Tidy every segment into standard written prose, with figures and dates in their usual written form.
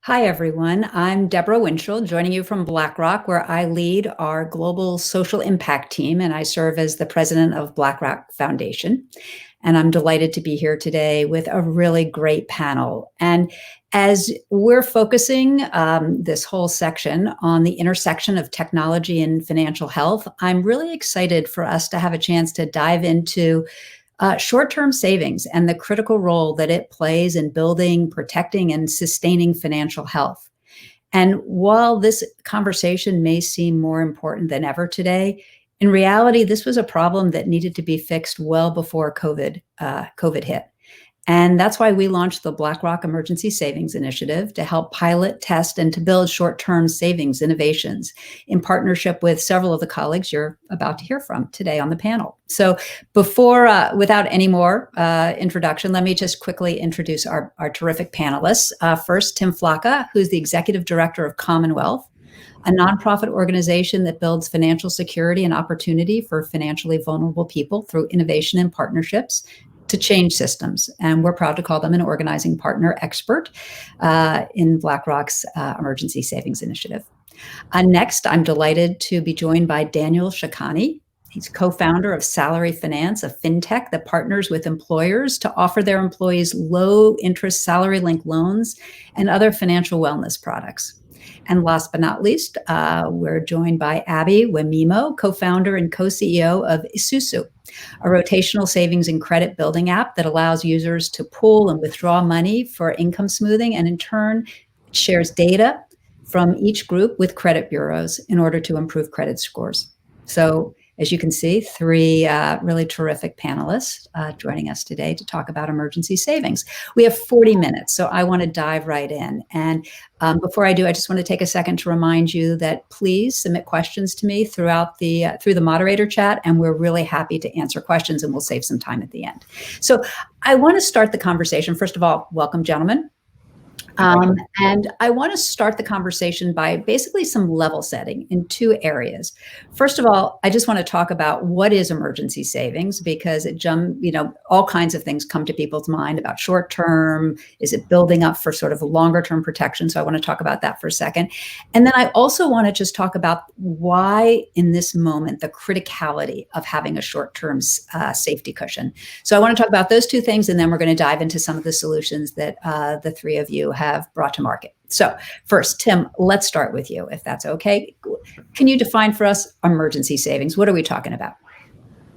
Hi, everyone. I'm Deborah Winshel, joining you from BlackRock, where I lead our global social impact team, and I serve as the president of BlackRock Foundation. And I'm delighted to be here today with a really great panel. And as we're focusing this whole section on the intersection of technology and financial health, I'm really excited for us to have a chance to dive into short-term savings and the critical role that it plays in building, protecting, and sustaining financial health. And while this conversation may seem more important than ever today, in reality, this was a problem that needed to be fixed well before COVID hit. And that's why we launched the BlackRock Emergency Savings Initiative to help pilot, test, and to build short-term savings innovations in partnership with several of the colleagues you're about to hear from today on the panel. So without any more introduction, let me just quickly introduce our terrific panelists. First, Tim Flacke, who's the Executive Director of Commonwealth, a nonprofit organization that builds financial security and opportunity for financially vulnerable people through innovation and partnerships to change systems. And we're proud to call them an organizing partner expert in BlackRock's Emergency Savings Initiative. Next, I'm delighted to be joined by Daniel Shakhani. He's co-founder of Salary Finance, a fintech that partners with employers to offer their employees low-interest salary-linked loans and other financial wellness products. And last but not least, we're joined by Abbey Wemimo, co-founder and co-CEO of Esusu, a rotational savings and credit building app that allows users to pool and withdraw money for income smoothing, and in turn shares data from each group with credit bureaus in order to improve credit scores. So as you can see, three really terrific panelists joining us today to talk about emergency savings. We have 40 minutes, so I want to dive right in. And before I do, I just want to take a second to remind you that please submit questions to me through the moderator chat, and we're really happy to answer questions, and we'll save some time at the end. So I want to start the conversation. First of all, welcome, gentlemen. And I want to start the conversation by basically some level setting in two areas. First of all, I just want to talk about what is emergency savings, because all kinds of things come to people's mind about short term. Is it building up for sort of a longer term protection? So I want to talk about that for a second. And then I also want to just talk about why in this moment, the criticality of having a short term safety cushion. So I want to talk about those two things, and then we're going to dive into some of the solutions that the three of you have brought to market. So first, Tim, let's start with you, if that's okay. Can you define for us emergency savings? What are we talking about?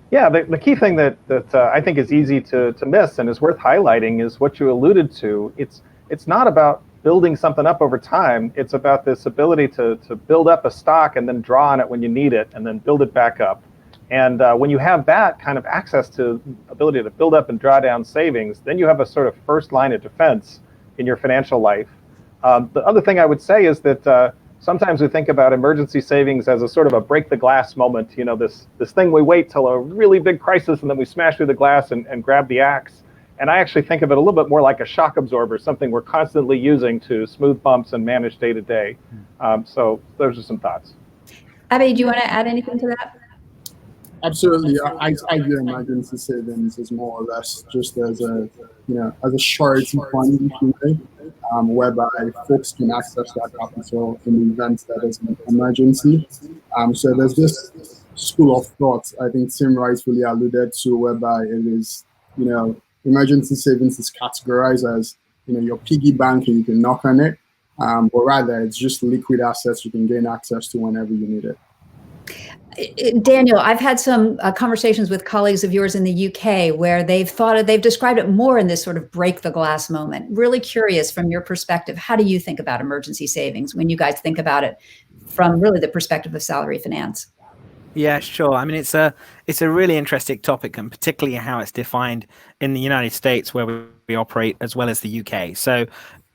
Yeah, the key thing that I think is easy to miss and is worth highlighting is what you alluded to. It's not about building something up over time. It's about this ability to build up a stock and then draw on it when you need it and then build it back up. And when you have that kind of access to ability to build up and draw down savings, then you have a sort of first line of defense in your financial life. The other thing I would say is that sometimes we think about emergency savings as a sort of a break the glass moment. You know, this thing we wait till a really big crisis and then we smash through the glass and grab the axe. And I actually think of it a little bit more like a shock absorber, something we're constantly using to smooth bumps and manage day to day. So those are some thoughts. Abby, do you want to add anything to that? Absolutely. I view emergency savings as more or less just as a surety fund, whereby folks can access that capital in the event that there's an emergency. So there's this school of thought, I think Tim rightfully alluded to, whereby it is, emergency savings is categorized as, your piggy bank and you can knock on it, but rather it's just liquid assets you can gain access to whenever you need it. Daniel, I've had some conversations with colleagues of yours in the UK where they've described it more in this sort of break the glass moment. Really curious from your perspective, how do you think about emergency savings when you guys think about it from really the perspective of salary finance? Yeah, sure. I mean, it's a really interesting topic, and particularly how it's defined in the United States, where we operate, as well as the UK. So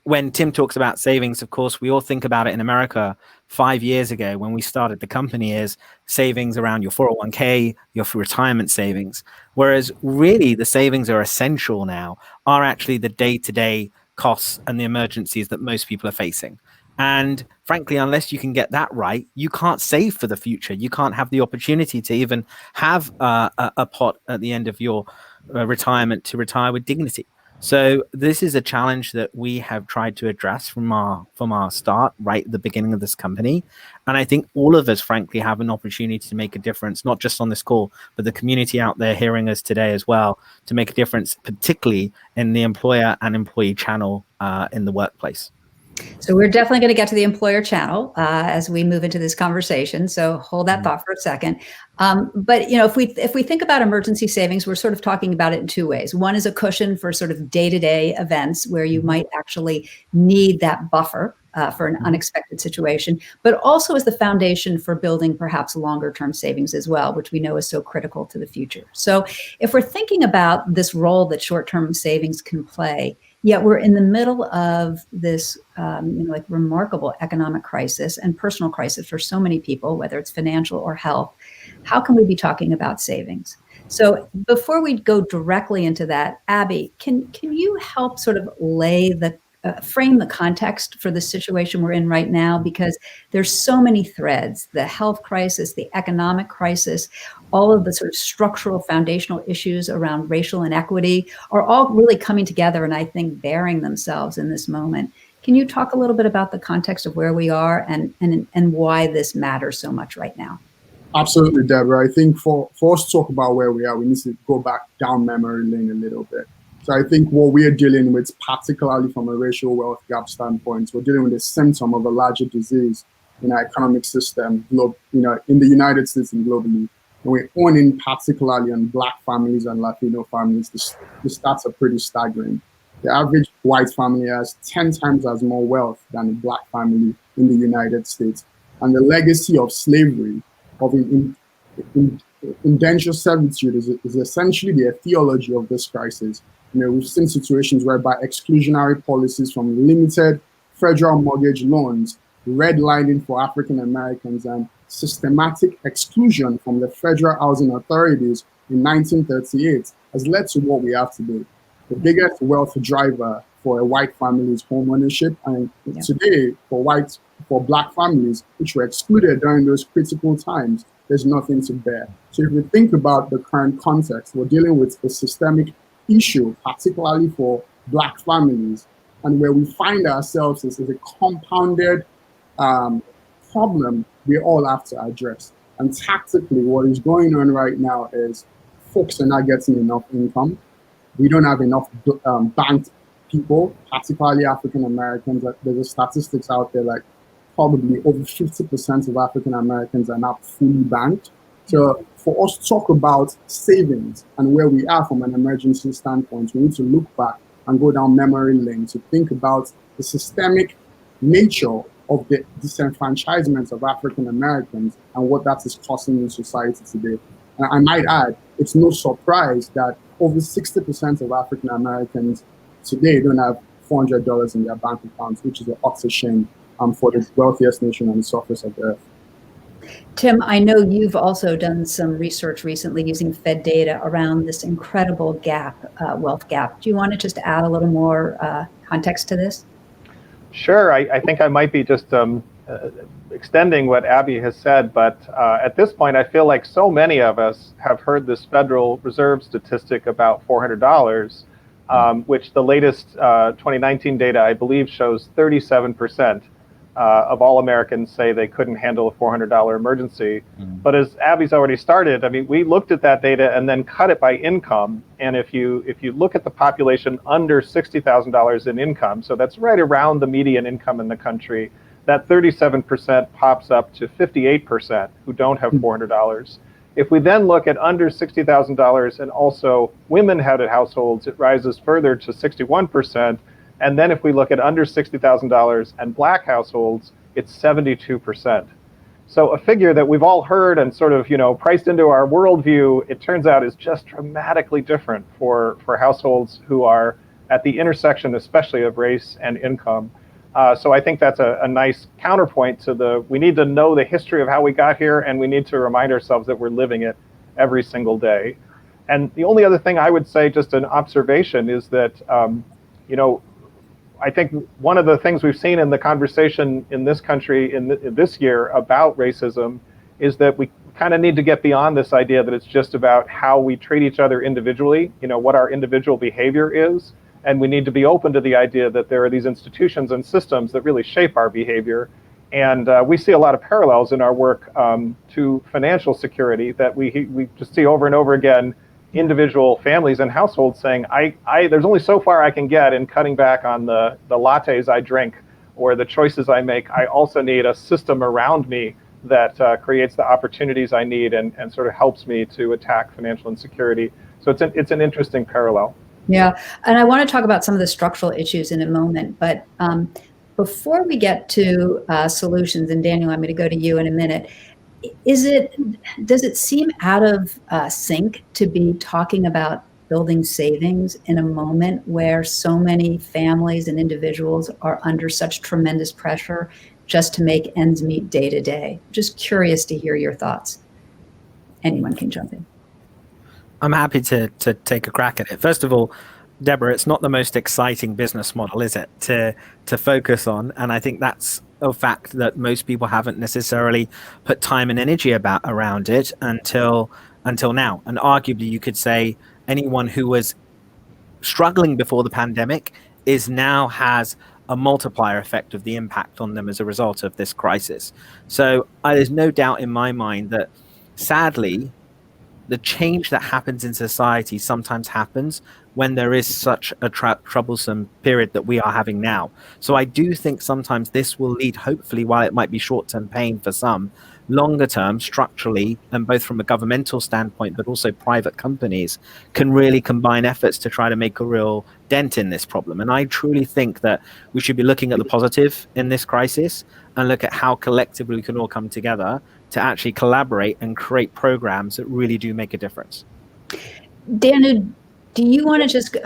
when Tim talks about savings, of course, we all think about it in America 5 years ago when we started the company as savings around your 401k, your retirement savings. Whereas really the savings are essential now, are actually the day-to-day costs and the emergencies that most people are facing. And frankly, unless you can get that right, you can't save for the future. You can't have the opportunity to even have a pot at the end of your retirement to retire with dignity. So this is a challenge that we have tried to address from our start, right at the beginning of this company. And I think all of us, frankly, have an opportunity to make a difference, not just on this call, but the community out there hearing us today as well, to make a difference, particularly in the employer and employee channel in the workplace. So we're definitely going to get to the employer channel as we move into this conversation. So hold that thought for a second. But if we think about emergency savings, we're sort of talking about it in two ways. One is a cushion for sort of day-to-day events where you might actually need that buffer for an unexpected situation, but also as the foundation for building perhaps longer-term savings as well, which we know is so critical to the future. So if we're thinking about this role that short-term savings can play, yet we're in the middle of this remarkable economic crisis and personal crisis for so many people, whether it's financial or health. How can we be talking about savings? So before we go directly into that, Abby, can you help sort of frame the context for the situation we're in right now? Because there's so many threads: the health crisis, the economic crisis, all of the sort of structural foundational issues around racial inequity are all really coming together and I think bearing themselves in this moment. Can you talk a little bit about the context of where we are and why this matters so much right now? Absolutely, Deborah. I think for us to talk about where we are, we need to go back down memory lane a little bit. So I think what we're dealing with, particularly from a racial wealth gap standpoint, we're dealing with a symptom of a larger disease in our economic system, in the United States and globally. And we're owning particularly on Black families and Latino families. The stats are pretty staggering. The average white family has 10 times as more wealth than a Black family in the United States. And the legacy of slavery, of indentured servitude is essentially the theology of this crisis. We've seen situations whereby exclusionary policies from limited federal mortgage loans, redlining for African Americans, and systematic exclusion from the federal housing authorities in 1938 has led to what we have today. The biggest wealth driver for a white family is home ownership, and today for Black families, which were excluded during those critical times, there's nothing to bear. So if we think about the current context, we're dealing with a systemic issue, particularly for Black families, and where we find ourselves is a compounded problem we all have to address. And tactically, what is going on right now is folks are not getting enough income. We don't have enough banked people, particularly African Americans. There's a statistics out there like probably over 50% of African Americans are not fully banked. So for us to talk about savings and where we are from an emergency standpoint, we need to look back and go down memory lane to think about the systemic nature of the disenfranchisement of African Americans and what that is causing in society today. And I might add, it's no surprise that over 60% of African Americans today don't have $400 in their bank accounts, which is an utter shame for the wealthiest nation on the surface of the earth. Tim, I know you've also done some research recently using Fed data around this incredible gap, wealth gap. Do you want to just add a little more context to this? Sure. I think I might be just extending what Abby has said, but at this point, I feel like so many of us have heard this Federal Reserve statistic about $400, which the latest 2019 data, I believe, shows 37% of all Americans say they couldn't handle a $400 emergency. But as Abby's already started, I mean, we looked at that data and then cut it by income. And if you look at the population under $60,000 in income, so that's right around the median income in the country, that 37% pops up to 58% who don't have $400. If we then look at under $60,000 and also women-headed households, it rises further to 61%. And then if we look at under $60,000 and Black households, it's 72%. So a figure that we've all heard and sort of, priced into our worldview, it turns out is just dramatically different for households who are at the intersection, especially of race and income. So I think that's a nice counterpoint to we need to know the history of how we got here, and we need to remind ourselves that we're living it every single day. And the only other thing I would say, just an observation, is that, I think one of the things we've seen in the conversation in this country in this year about racism is that we kind of need to get beyond this idea that it's just about how we treat each other individually, what our individual behavior is, And we need to be open to the idea that there are these institutions and systems that really shape our behavior. And we see a lot of parallels in our work to financial security that we just see over and over again, individual families and households saying, there's only so far I can get in cutting back on the lattes I drink or the choices I make. I also need a system around me that creates the opportunities I need and sort of helps me to attack financial insecurity. So it's an interesting parallel. Yeah, and I want to talk about some of the structural issues in a moment, but before we get to solutions, and Daniel, I'm going to go to you in a minute. Does it seem out of sync to be talking about building savings in a moment where so many families and individuals are under such tremendous pressure just to make ends meet day to day? Just curious to hear your thoughts. Anyone can jump in. I'm happy to take a crack at it. First of all, Deborah, it's not the most exciting business model, is it, to focus on? And I think that's a fact that most people haven't necessarily put time and energy around it until now. And arguably, you could say anyone who was struggling before the pandemic now has a multiplier effect of the impact on them as a result of this crisis. So there's no doubt in my mind that, sadly, the change that happens in society sometimes happens when there is such a troublesome period that we are having now. So I do think sometimes this will lead, hopefully, while it might be short-term pain for some, longer term, structurally, and both from a governmental standpoint, but also private companies can really combine efforts to try to make a real dent in this problem. And I truly think that we should be looking at the positive in this crisis and look at how collectively we can all come together to actually collaborate and create programs that really do make a difference. Daniel, do you want to just,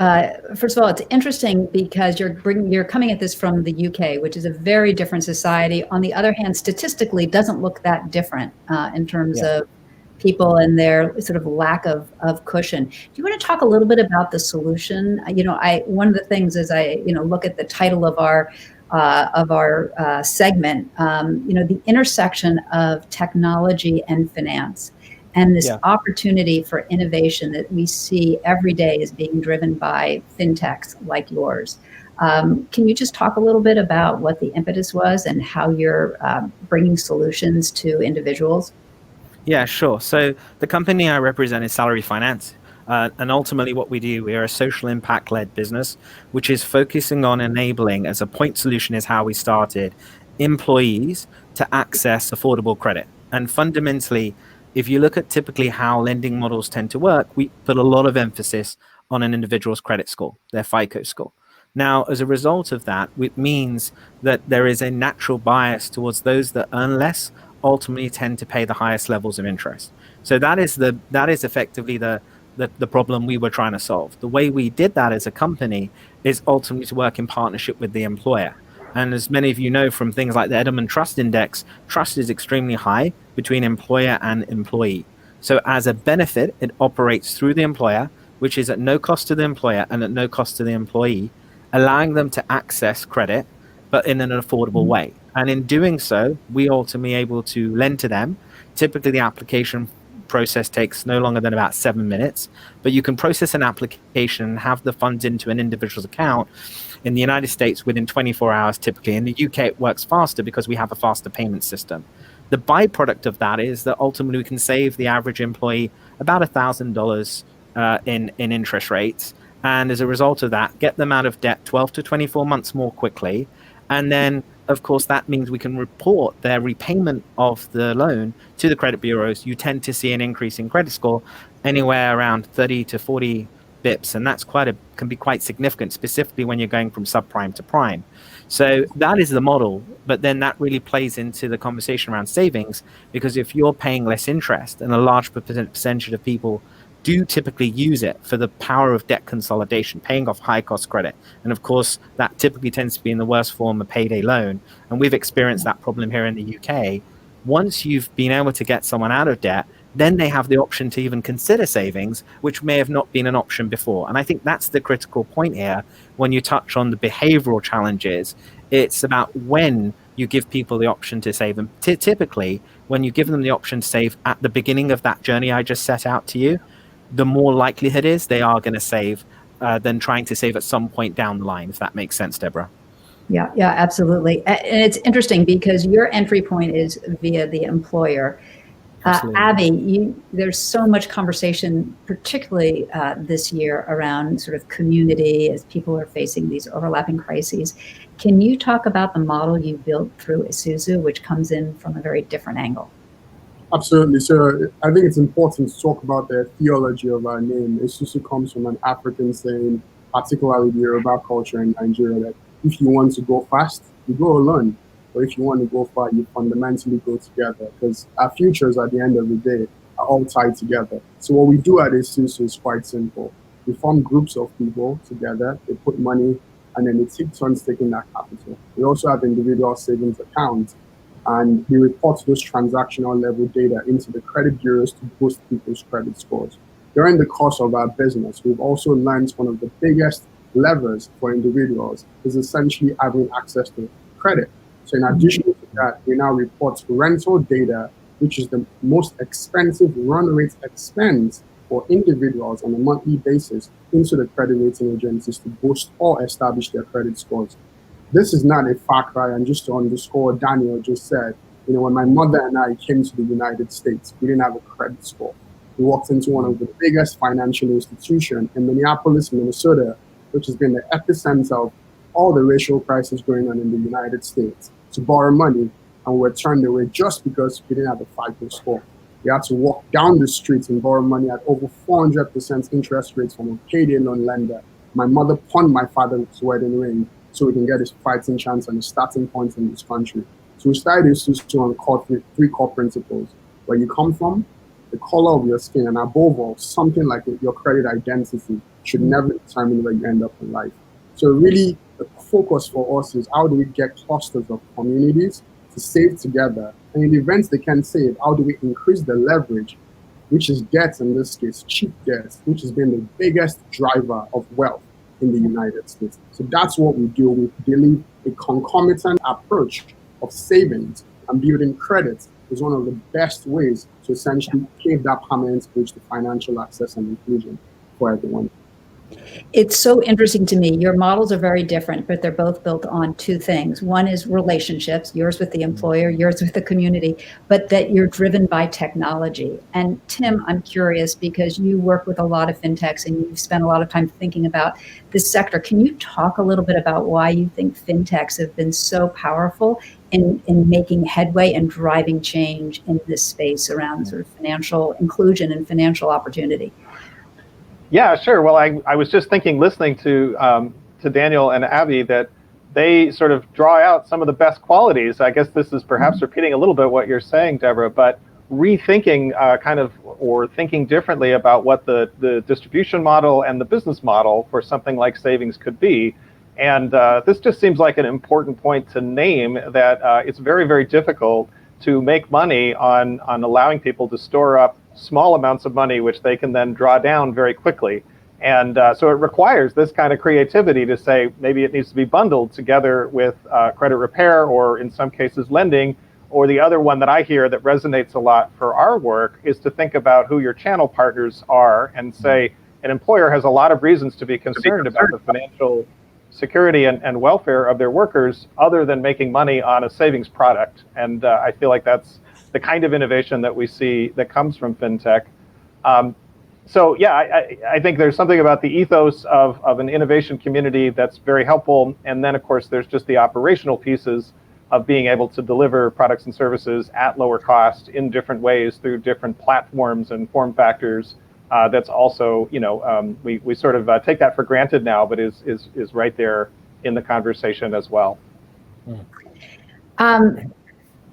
first of all, it's interesting because you're coming at this from the UK, which is a very different society. On the other hand, statistically, doesn't look that different in terms of people and their sort of lack of cushion. Do you want to talk a little bit about the solution? One of the things as I look at the title of our segment, the intersection of technology and finance. And this opportunity for innovation that we see every day is being driven by fintechs like yours. Can you just talk a little bit about what the impetus was and how you're bringing solutions to individuals? Yeah, sure. So the company I represent is Salary Finance. And ultimately what we do, we are a social impact-led business, which is focusing on enabling, as a point solution is how we started, employees to access affordable credit. And fundamentally, if you look at typically how lending models tend to work, we put a lot of emphasis on an individual's credit score, their FICO score. Now, as a result of that, it means that there is a natural bias towards those that earn less ultimately tend to pay the highest levels of interest. So that is effectively the problem we were trying to solve. The way we did that as a company is ultimately to work in partnership with the employer. And as many of you know from things like the Edelman Trust Index, trust is extremely high between employer and employee. So as a benefit, it operates through the employer, which is at no cost to the employer and at no cost to the employee, allowing them to access credit, but in an affordable way. And in doing so, we ultimately able to lend to them. Typically, the application process takes no longer than about 7 minutes, but you can process an application and have the funds into an individual's account in the United States within 24 hours typically. In the UK, it works faster because we have a faster payment system. The byproduct of that is that ultimately we can save the average employee about $1,000 in interest rates. And as a result of that, get them out of debt 12 to 24 months more quickly. And then, of course, that means we can report their repayment of the loan to the credit bureaus. You tend to see an increase in credit score anywhere around 30 to 40 bips, and that's can be quite significant, specifically when you're going from subprime to prime. So that is the model, but then that really plays into the conversation around savings, because if you're paying less interest, and a large percentage of people do typically use it for the power of debt consolidation, paying off high cost credit. And of course, that typically tends to be in the worst form, a payday loan. And we've experienced that problem here in the UK. Once you've been able to get someone out of debt, then they have the option to even consider savings, which may have not been an option before. And I think that's the critical point here. When you touch on the behavioral challenges, it's about when you give people the option to save. And typically, when you give them the option to save at the beginning of that journey I just set out to you, the more likelihood is they are going to save than trying to save at some point down the line, if that makes sense, Deborah. Yeah, absolutely. And it's interesting because your entry point is via the employer. Abby, there's so much conversation, particularly this year, around sort of community as people are facing these overlapping crises. Can you talk about the model you built through Esusu, which comes in from a very different angle? Absolutely. So I think it's important to talk about the theology of our name. Esusu comes from an African saying, particularly the Yoruba culture in Nigeria, that if you want to go fast, you go alone. But if you want to go far, you fundamentally go together, because our futures at the end of the day are all tied together. So what we do at Esusu is quite simple. We form groups of people together, they put money, and then they take turns taking that capital. We also have individual savings accounts, and we report those transactional level data into the credit bureaus to boost people's credit scores. During the course of our business, we've also learned one of the biggest levers for individuals is essentially having access to credit. So in addition to that, we now report rental data, which is the most expensive run rate expense for individuals on a monthly basis, into the credit rating agencies to boost or establish their credit scores. This is not a far cry, and just to underscore what Daniel just said, when my mother and I came to the United States, we didn't have a credit score. We walked into one of the biggest financial institutions in Minneapolis, Minnesota, which has been the epicenter of all the racial crisis going on in the United States, to borrow money, and we were turned away just because we didn't have a FICO score. We had to walk down the street and borrow money at over 400% interest rates from a payday loan lender. My mother pawned my father's wedding ring so we can get his fighting chance and a starting point in this country. So we started Esusu on three core principles: where you come from, the color of your skin, and above all, something like your credit identity should never determine where you end up in life. So really, the focus for us is how do we get clusters of communities to save together, and in the events they can save, how do we increase the leverage, which is debt in this case, cheap debt, which has been the biggest driver of wealth in the United States. So that's what we do. We believe a concomitant approach of savings and building credit is one of the best ways to essentially pave that permanent bridge to financial access and inclusion for everyone. It's so interesting to me. Your models are very different, but they're both built on two things. One is relationships, yours with the employer, yours with the community, but that you're driven by technology. And Tim, I'm curious, because you work with a lot of fintechs and you've spent a lot of time thinking about this sector. Can you talk a little bit about why you think fintechs have been so powerful in making headway and driving change in this space around sort of financial inclusion and financial opportunity? Yeah, sure. Well, I was just thinking, listening to Daniel and Abby, that they sort of draw out some of the best qualities. I guess this is perhaps repeating a little bit what you're saying, Deborah, but rethinking or thinking differently about what the distribution model and the business model for something like savings could be. And this just seems like an important point to name, that it's very, very difficult to make money on allowing people to store up small amounts of money, which they can then draw down very quickly. And so it requires this kind of creativity to say, maybe it needs to be bundled together with credit repair, or in some cases lending. Or the other one that I hear that resonates a lot for our work is to think about who your channel partners are and say, an employer has a lot of reasons to be concerned about the financial security and welfare of their workers, other than making money on a savings product. And I feel like that's the kind of innovation that we see that comes from fintech. So yeah, I think there's something about the ethos of an innovation community that's very helpful. And then of course, there's just the operational pieces of being able to deliver products and services at lower cost in different ways through different platforms and form factors. That's also, we sort of take that for granted now, but is right there in the conversation as well.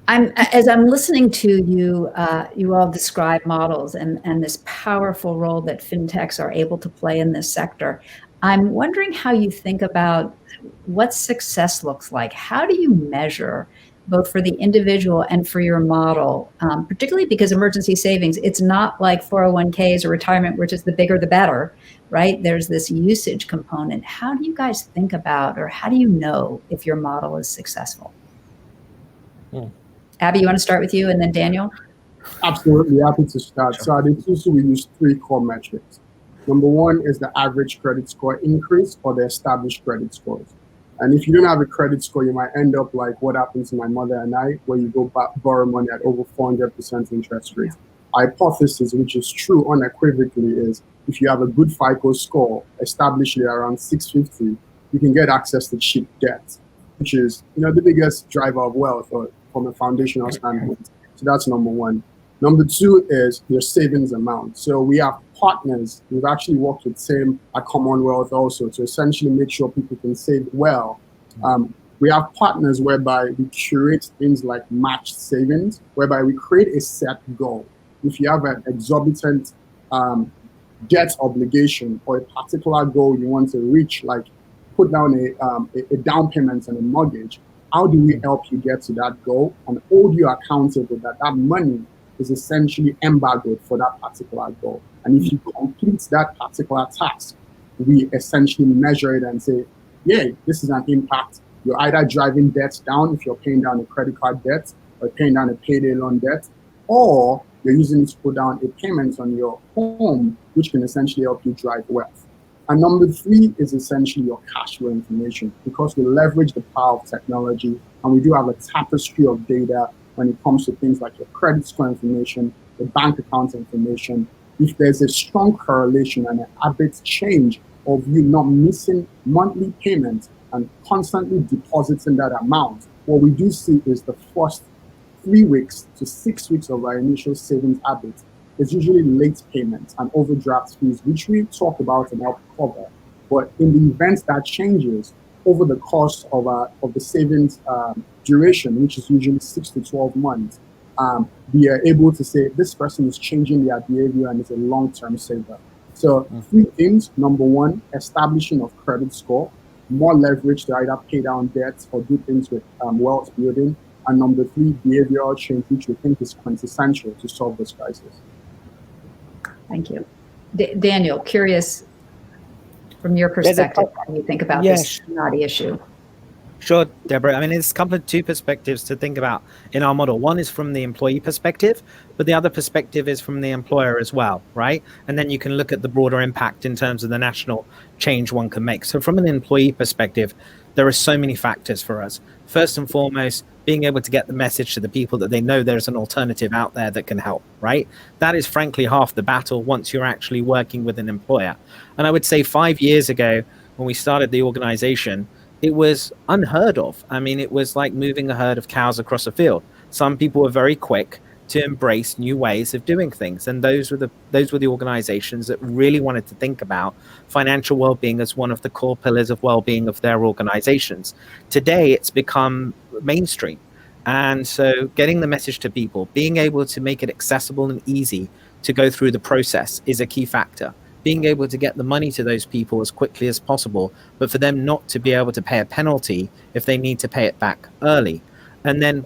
As I'm listening to you, you all describe models and this powerful role that fintechs are able to play in this sector. I'm wondering how you think about what success looks like. How do you measure, both for the individual and for your model, particularly because emergency savings, it's not like 401ks or retirement, which is the bigger the better, right? There's this usage component. How do you guys think about, or how do you know if your model is successful? Abby, you want to start with you and then Daniel? Absolutely, happy to start. Sure. So at Esusu, we use three core metrics. Number one is the average credit score increase or the established credit scores. And if you don't have a credit score, you might end up like what happened to my mother and I, where you go borrow money at over 400% interest rate. Our hypothesis, which is true unequivocally, is if you have a good FICO score, established around 650, you can get access to cheap debt, which is the biggest driver of wealth or from a foundational standpoint. So that's number one. Number two is your savings amount. So we have partners. We've actually worked with same at Commonwealth also to essentially make sure people can save well. We have partners whereby we curate things like matched savings, whereby we create a set goal. If you have an exorbitant debt obligation or a particular goal you want to reach, like put down a down payment on a mortgage, how do we help you get to that goal and hold you accountable that that money is essentially embargoed for that particular goal? And if you complete that particular task, we essentially measure it and say, yeah, this is an impact. You're either driving debts down if you're paying down a credit card debt or paying down a payday loan debt, or you're using it to put down a payment on your home, which can essentially help you drive wealth. And number three is essentially your cash flow information, because we leverage the power of technology and we do have a tapestry of data when it comes to things like your credit score information, the bank account information. If there's a strong correlation and an habit change of you not missing monthly payments and constantly depositing that amount, what we do see is the first 3 weeks to 6 weeks of our initial savings habit is usually late payments and overdraft fees, which we talk about and help cover. But in the event that changes over the course of the savings duration, which is usually 6 to 12 months, we are able to say this person is changing their behavior and is a long-term saver. So 3 things. Number one, establishing of credit score, more leverage to either pay down debts or do things with wealth building. And number 3, behavioral change, which we think is quintessential to solve this crisis. Thank you. Daniel, curious from your perspective, how you think about this knotty issue? Sure, Deborah. I mean, there's two perspectives to think about in our model. One is from the employee perspective, but the other perspective is from the employer as well, right? And then you can look at the broader impact in terms of the national change one can make. So from an employee perspective, there are so many factors for us. First and foremost, being able to get the message to the people that they know there's an alternative out there that can help, right? That is frankly half the battle once you're actually working with an employer. And I would say 5 years ago, when we started the organization, it was unheard of. I mean, it was like moving a herd of cows across a field. Some people were very quick to embrace new ways of doing things. And those were the organizations that really wanted to think about financial well-being as one of the core pillars of well-being of their organizations. Today, it's become mainstream. And so getting the message to people, being able to make it accessible and easy to go through the process is a key factor. Being able to get the money to those people as quickly as possible, but for them not to be able to pay a penalty if they need to pay it back early. And then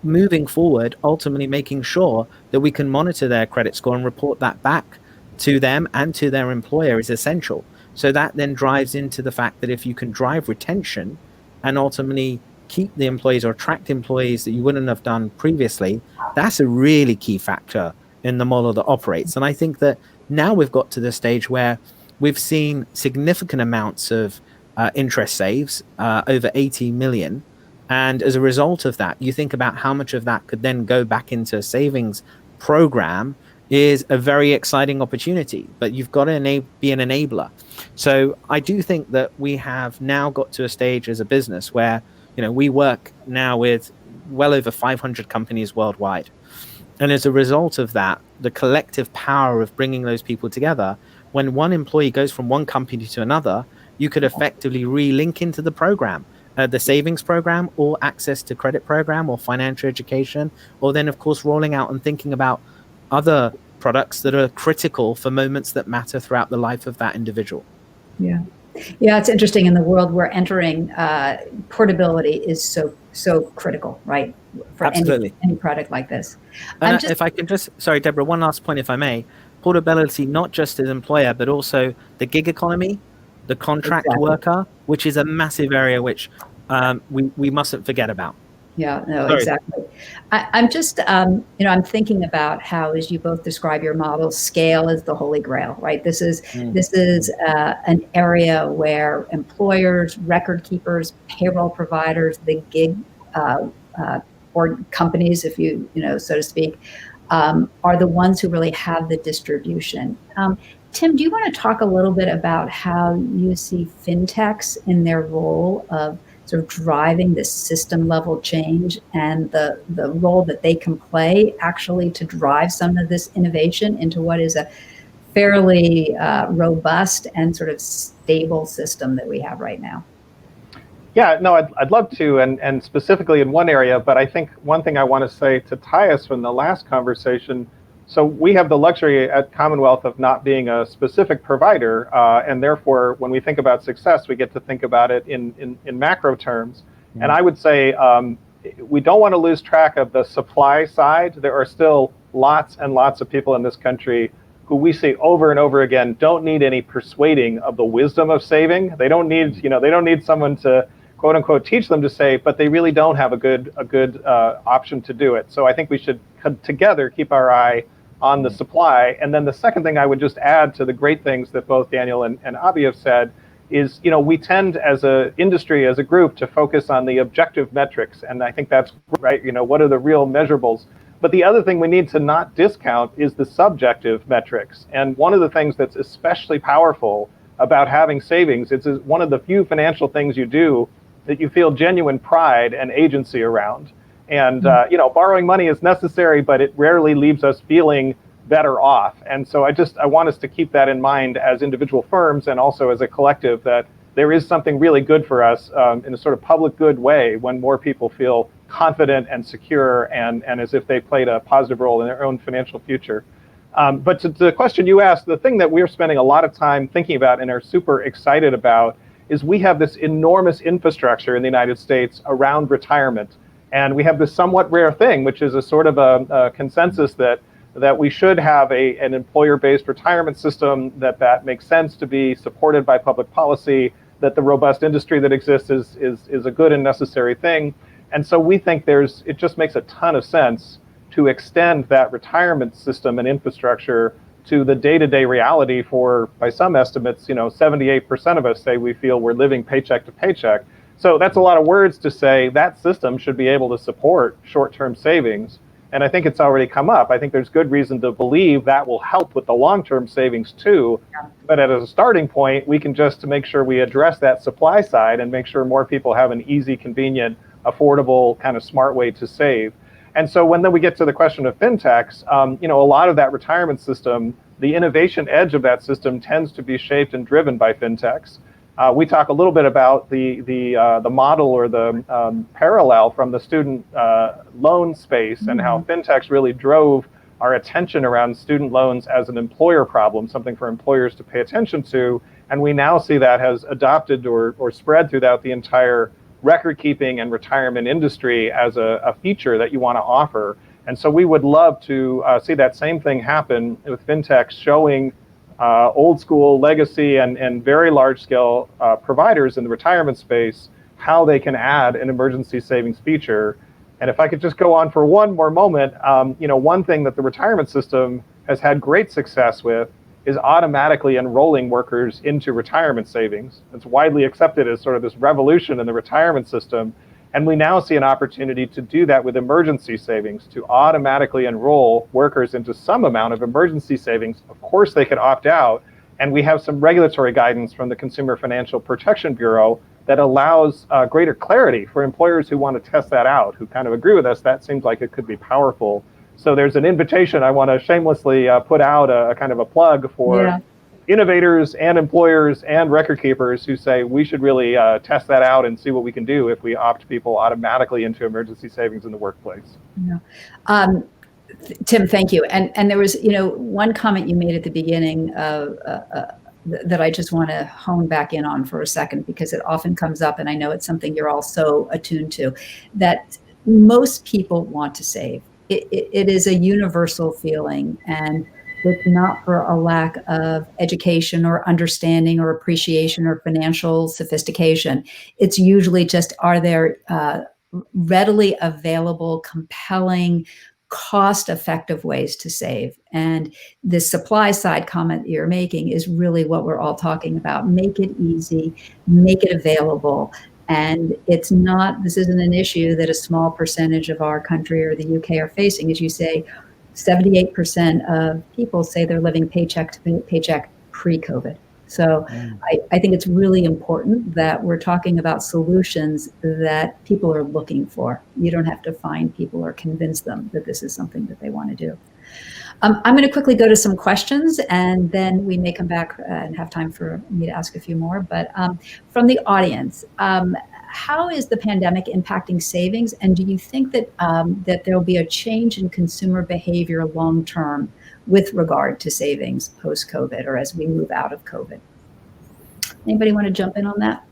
moving forward, ultimately making sure that we can monitor their credit score and report that back to them and to their employer is essential. So that then drives into the fact that if you can drive retention and ultimately keep the employees or attract employees that you wouldn't have done previously, that's a really key factor in the model that operates. And I think that now we've got to the stage where we've seen significant amounts of interest saves, over 80 million. And as a result of that, you think about how much of that could then go back into a savings program is a very exciting opportunity, but you've got to be an enabler. So I do think that we have now got to a stage as a business where, we work now with well over 500 companies worldwide. And as a result of that, the collective power of bringing those people together, when one employee goes from one company to another, you could effectively re-link into the program, the savings program or access to credit program or financial education, or then, of course, rolling out and thinking about other products that are critical for moments that matter throughout the life of that individual. Yeah, it's interesting. In the world we're entering, portability is so critical, right? For Absolutely. any product like this. If I can sorry, Deborah, one last point, if I may. Portability, not just as employer, but also the gig economy, the contract worker, which is a massive area which we mustn't forget about. Yeah, no, Sorry. exactly. I'm just, I'm thinking about how, as you both describe your model, scale is the holy grail, right? This is an area where employers, record keepers, payroll providers, the gig or companies, if so to speak, are the ones who really have the distribution. Tim, do you want to talk a little bit about how you see fintechs in their role of sort of driving this system level change and the role that they can play actually to drive some of this innovation into what is a fairly robust and sort of stable system that we have right now? Yeah, no, I'd love to, and specifically in one area, but I think one thing I want to say to tie us from the last conversation, so we have the luxury at Commonwealth of not being a specific provider, and therefore when we think about success, we get to think about it in macro terms. Mm-hmm. And I would say we don't want to lose track of the supply side. There are still lots and lots of people in this country who we see over and over again don't need any persuading of the wisdom of saving. They don't need, they don't need someone to quote unquote teach them to save, but they really don't have a good option to do it. So I think we should together keep our eye on the supply. And then the second thing I would just add to the great things that both Daniel and Abby have said is, we tend as an industry, as a group, to focus on the objective metrics. And I think that's right. What are the real measurables? But the other thing we need to not discount is the subjective metrics. And one of the things that's especially powerful about having savings, it's one of the few financial things you do that you feel genuine pride and agency around. And, borrowing money is necessary, but it rarely leaves us feeling better off. And so I want us to keep that in mind as individual firms and also as a collective, that there is something really good for us in a sort of public good way when more people feel confident and secure and as if they played a positive role in their own financial future. But to the question you asked, the thing that we're spending a lot of time thinking about and are super excited about is we have this enormous infrastructure in the United States around retirement. And we have this somewhat rare thing, which is a sort of a consensus that we should have an employer-based retirement system, that makes sense to be supported by public policy, that the robust industry that exists is a good and necessary thing. And so we think it just makes a ton of sense to extend that retirement system and infrastructure to the day-to-day reality for, by some estimates, 78% of us say we feel we're living paycheck to paycheck. So that's a lot of words to say that system should be able to support short-term savings. And I think it's already come up. I think there's good reason to believe that will help with the long-term savings too. But as a starting point, we can just to make sure we address that supply side and make sure more people have an easy, convenient, affordable, kind of smart way to save. And so when then we get to the question of fintechs, a lot of that retirement system, the innovation edge of that system tends to be shaped and driven by fintechs. We talk a little bit about the model or the parallel from the student loan space and how fintechs really drove our attention around student loans as an employer problem, something for employers to pay attention to. And we now see that has adopted or spread throughout the entire record keeping and retirement industry as a feature that you want to offer. And so we would love to see that same thing happen with fintechs showing old school legacy and very large scale providers in the retirement space how they can add an emergency savings feature. And if I could just go on for one more moment, one thing that the retirement system has had great success with is automatically enrolling workers into retirement savings. It's widely accepted as sort of this revolution in the retirement system. And we now see an opportunity to do that with emergency savings, to automatically enroll workers into some amount of emergency savings. Of course, they can opt out. And we have some regulatory guidance from the Consumer Financial Protection Bureau that allows greater clarity for employers who want to test that out, who kind of agree with us. That seems like it could be powerful. So there's an invitation I want to shamelessly put out, a kind of a plug for innovators and employers and record keepers who say we should really test that out and see what we can do if we opt people automatically into emergency savings in the workplace. Yeah. Tim, thank you. And there was, one comment you made at the beginning that I just want to hone back in on for a second, because it often comes up, and I know it's something you're all so attuned to, that most people want to save. It is a universal feeling, and it's not for a lack of education or understanding or appreciation or financial sophistication. It's usually just, are there readily available, compelling, cost-effective ways to save. And the supply side comment that you're making is really what we're all talking about. Make it easy, make it available. And this isn't an issue that a small percentage of our country or the UK are facing. As you say, 78% of people say they're living paycheck to paycheck pre-COVID. So I think it's really important that we're talking about solutions that people are looking for. You don't have to find people or convince them that this is something that they want to do. I'm going to quickly go to some questions, and then we may come back and have time for me to ask a few more. But from the audience, how is the pandemic impacting savings? And do you think that that there will be a change in consumer behavior long term with regard to savings post-COVID or as we move out of COVID? Anybody want to jump in on that?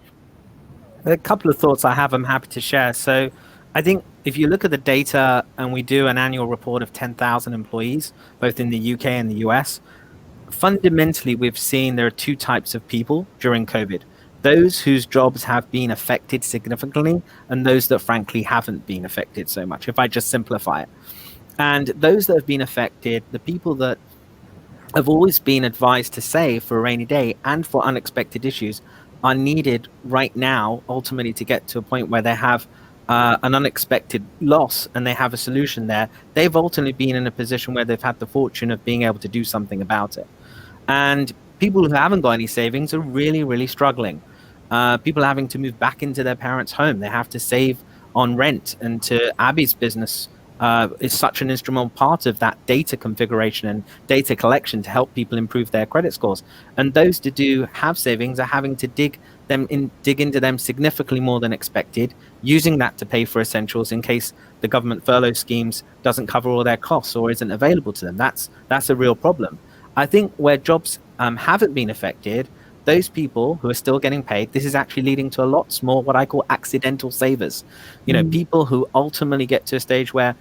A couple of thoughts I have, I'm happy to share. So I think if you look at the data, and we do an annual report of 10,000 employees, both in the UK and the US, fundamentally, we've seen there are two types of people during COVID. Those whose jobs have been affected significantly, and those that frankly haven't been affected so much, if I just simplify it. And those that have been affected, the people that have always been advised to save for a rainy day and for unexpected issues, are needed right now, ultimately, to get to a point where they have an unexpected loss and they have a solution there. They've ultimately been in a position where they've had the fortune of being able to do something about it. And people who haven't got any savings are really, really struggling. People are having to move back into their parents' home. They have to save on rent. And to Abby's business, is such an instrumental part of that data configuration and data collection to help people improve their credit scores. And those that do have savings are having to dig into them significantly more than expected, using that to pay for essentials in case the government furlough schemes doesn't cover all their costs or isn't available to them. That's a real problem. I think where jobs haven't been affected, those people who are still getting paid, this is actually leading to a lot more what I call accidental savers. People who ultimately get to a stage where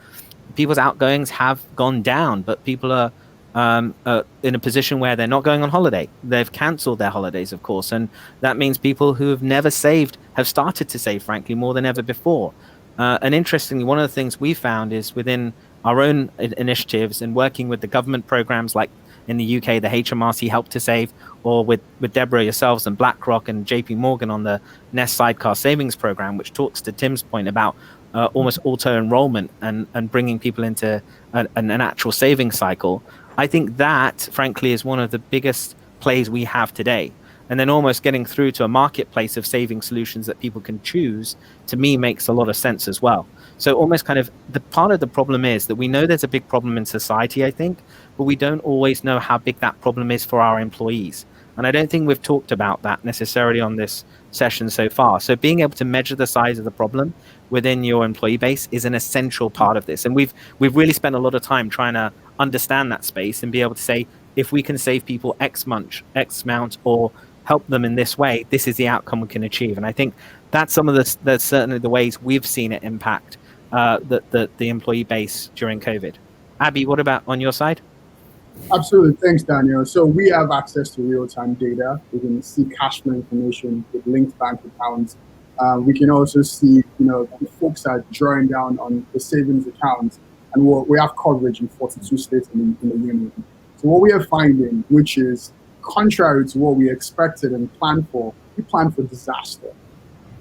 people's outgoings have gone down, but people are in a position where they're not going on holiday. They've cancelled their holidays, of course. And that means people who have never saved have started to save, frankly, more than ever before. And interestingly, one of the things we found is within our own initiatives and working with the government programs like in the UK, the HMRC Help to Save, or with Deborah, yourselves, and BlackRock and JP Morgan on the Nest Sidecar Savings Program, which talks to Tim's point about almost auto-enrollment and bringing people into an actual savings cycle. I think that, frankly, is one of the biggest plays we have today. And then almost getting through to a marketplace of saving solutions that people can choose, to me, makes a lot of sense as well. So almost kind of the part of the problem is that we know there's a big problem in society, I think, but we don't always know how big that problem is for our employees. And I don't think we've talked about that necessarily on this session so far. So being able to measure the size of the problem within your employee base is an essential part of this. And we've really spent a lot of time trying to understand that space and be able to say, if we can save people X amount or help them in this way, this is the outcome we can achieve. And I think that's some of that's certainly the ways we've seen it impact the employee base during COVID. Abby, what about on your side? Absolutely. Thanks, Daniel. So we have access to real-time data. We can see cash flow information with linked bank accounts. We can also see, the folks are drawing down on the savings accounts, and we have coverage in 42 states in the union. So what we are finding, which is contrary to what we expected and planned for, we planned for disaster.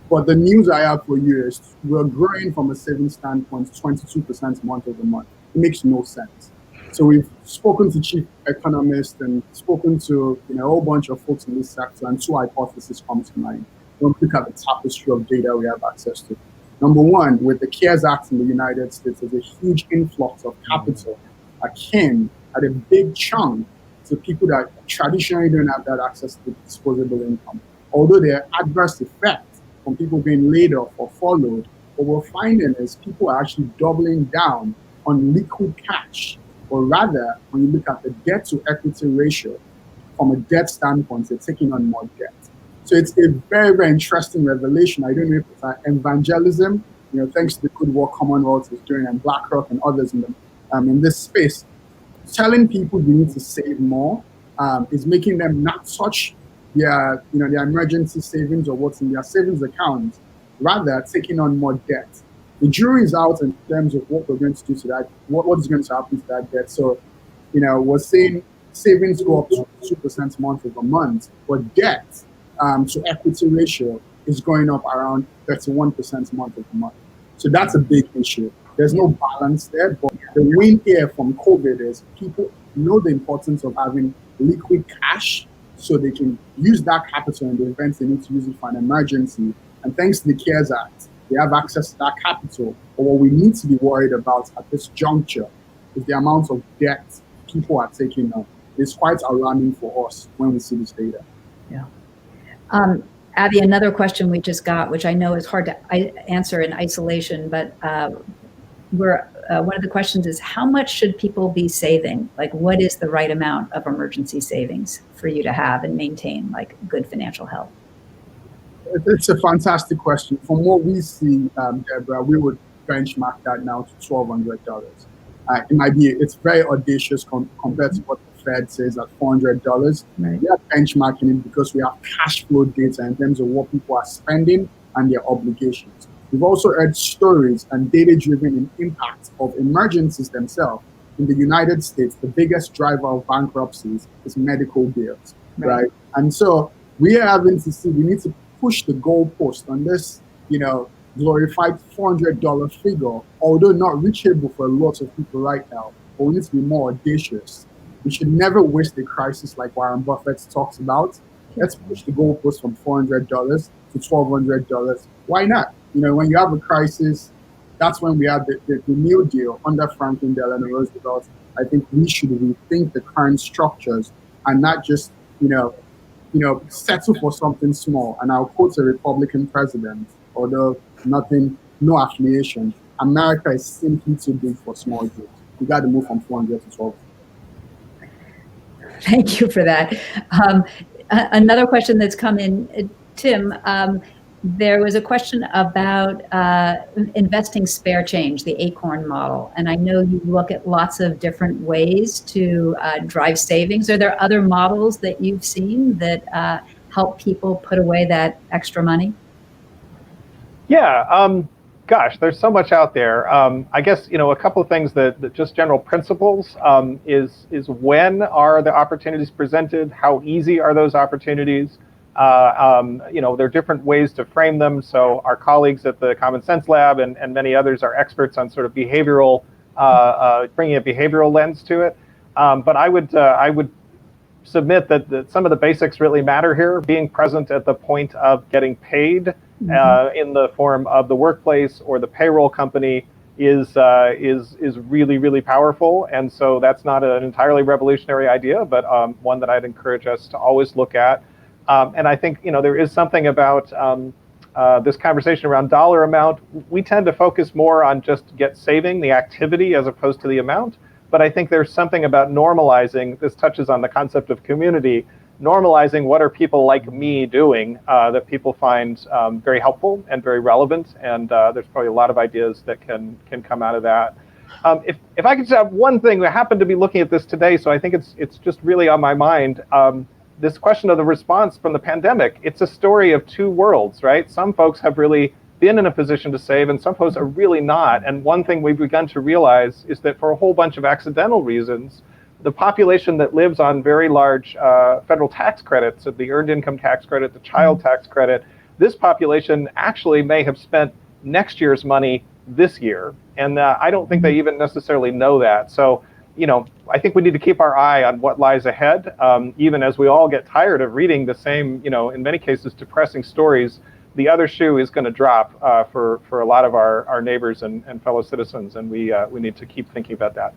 But the news I have for you is we're growing from a savings standpoint 22% month over month. It makes no sense. So we've spoken to chief economists and spoken to a whole bunch of folks in this sector, and two hypotheses come to mind when we look at the tapestry of data we have access to. Number one, with the CARES Act in the United States, there's a huge influx of capital that came at a big chunk to people that traditionally don't have that access to disposable income. Although there are adverse effects from people being laid off or furloughed, what we're finding is people are actually doubling down on liquid cash. Or rather, when you look at the debt to equity ratio, from a debt standpoint, they're taking on more debt. So it's a very, very interesting revelation. I don't know if it's evangelism, thanks to the good work Commonwealth is doing and BlackRock and others in this space. Telling people you need to save more is making them not touch their emergency savings or what's in their savings account, rather taking on more debt. the jury is out in terms of what we're going to do to that, what is going to happen to that debt. So, we're seeing savings go up to 2% month over month, but debt to equity ratio is going up around 31% month over month. So that's a big issue. There's no balance there, but the win here from COVID is people know the importance of having liquid cash so they can use that capital in the event they need to use it for an emergency. And thanks to the CARES Act, they have access to that capital. But what we need to be worried about at this juncture is the amount of debt people are taking on. It's quite alarming for us when we see this data. Yeah. Abby, another question we just got, which I know is hard to answer in isolation, but one of the questions is, how much should people be saving? Like, what is the right amount of emergency savings for you to have and maintain like good financial health? It's a fantastic question. From what we see, Deborah, we would benchmark that now to $1,200. It's very audacious compared to what the Fed says at $400. Right. We are benchmarking it because we have cash flow data in terms of what people are spending and their obligations. We've also heard stories and data-driven impact of emergencies themselves. In the United States, the biggest driver of bankruptcies is medical bills, right? And so we are having to see, we need to push the goalpost on this, glorified $400 figure, although not reachable for a lot of people right now, but we need to be more audacious. We should never waste a crisis like Warren Buffett talks about. Let's push the goalpost from $400 to $1,200. Why not? When you have a crisis, that's when we have the New Deal under Franklin Delano Roosevelt. I think we should rethink the current structures and not just, settle for something small. And I'll quote a Republican president, although no affiliation. America is simply too big for small groups. We got to move from 400 to 12. Thank you for that. Another question that's come in, Tim, there was a question about investing spare change, the Acorn model. And I know you look at lots of different ways to drive savings. Are there other models that you've seen that help people put away that extra money? Yeah, gosh, there's so much out there. I guess, a couple of things that just general principles is when are the opportunities presented? How easy are those opportunities? There are different ways to frame them. So our colleagues at the Common Sense Lab and many others are experts on sort of behavioral, bringing a behavioral lens to it. But I would submit that some of the basics really matter here. Being present at the point of getting paid in the form of the workplace or the payroll company is really, really powerful. And so that's not an entirely revolutionary idea, but one that I'd encourage us to always look at. And I think, there is something about this conversation around dollar amount. We tend to focus more on just saving the activity as opposed to the amount. But I think there's something about normalizing, this touches on the concept of community, normalizing what are people like me doing that people find very helpful and very relevant. And there's probably a lot of ideas that can come out of that. If I could just have one thing, I happened to be looking at this today, so I think it's just really on my mind. This question of the response from the pandemic, it's a story of two worlds, right? Some folks have really been in a position to save and some folks are really not. And one thing we've begun to realize is that for a whole bunch of accidental reasons, the population that lives on very large federal tax credits, so the earned income tax credit, the child tax credit, this population actually may have spent next year's money this year. And I don't think they even necessarily know that. So, I think we need to keep our eye on what lies ahead, even as we all get tired of reading the same, in many cases, depressing stories. The other shoe is going to drop for a lot of our neighbors and fellow citizens, and we need to keep thinking about that.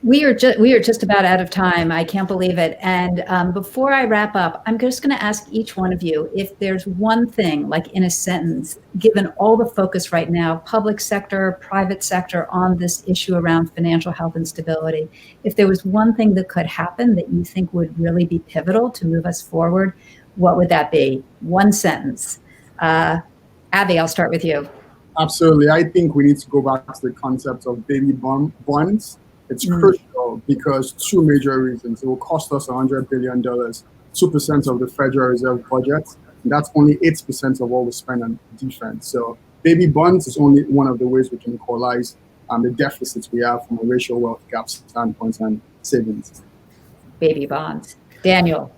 We are just about out of time. I can't believe it. And before I wrap up, I'm just going to ask each one of you if there's one thing, like in a sentence, given all the focus right now, public sector, private sector, on this issue around financial health and stability, if there was one thing that could happen that you think would really be pivotal to move us forward, what would that be? One sentence. Abby, I'll start with you. Absolutely. I think we need to go back to the concept of baby bonds. It's crucial because two major reasons. It will cost us $100 billion, 2% of the Federal Reserve budget. And that's only 8% of what we spend on defense. So baby bonds is only one of the ways we can equalize the deficits we have from a racial wealth gap standpoint and savings. Baby bonds. Daniel.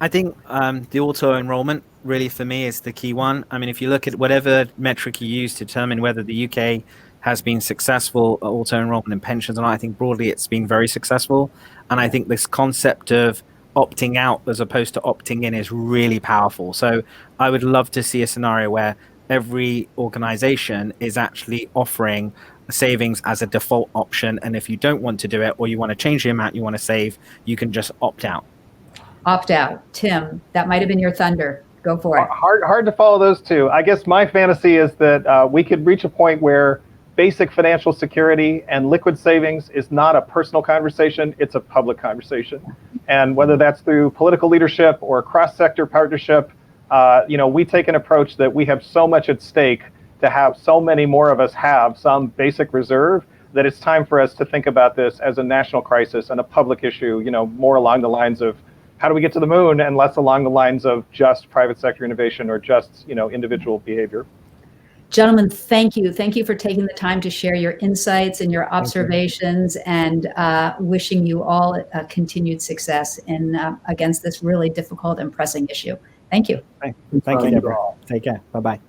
I think the auto enrollment really for me is the key one. I mean, if you look at whatever metric you use to determine whether the UK has been successful at auto enrollment in pensions or not, I think broadly it's been very successful. And I think this concept of opting out as opposed to opting in is really powerful. So I would love to see a scenario where every organization is actually offering savings as a default option. And if you don't want to do it or you want to change the amount you want to save, you can just opt out. Opt out. Tim, that might have been your thunder. Go for it. Hard to follow those two. I guess my fantasy is that we could reach a point where basic financial security and liquid savings is not a personal conversation, it's a public conversation. And whether that's through political leadership or cross-sector partnership, we take an approach that we have so much at stake to have so many more of us have some basic reserve that it's time for us to think about this as a national crisis and a public issue, more along the lines of how do we get to the moon and less along the lines of just private sector innovation or just, individual behavior. Gentlemen, thank you. Thank you for taking the time to share your insights and your observations, and wishing you all continued success in against this really difficult and pressing issue. Thank you. Thank you, Deborah. Take care. Bye-bye.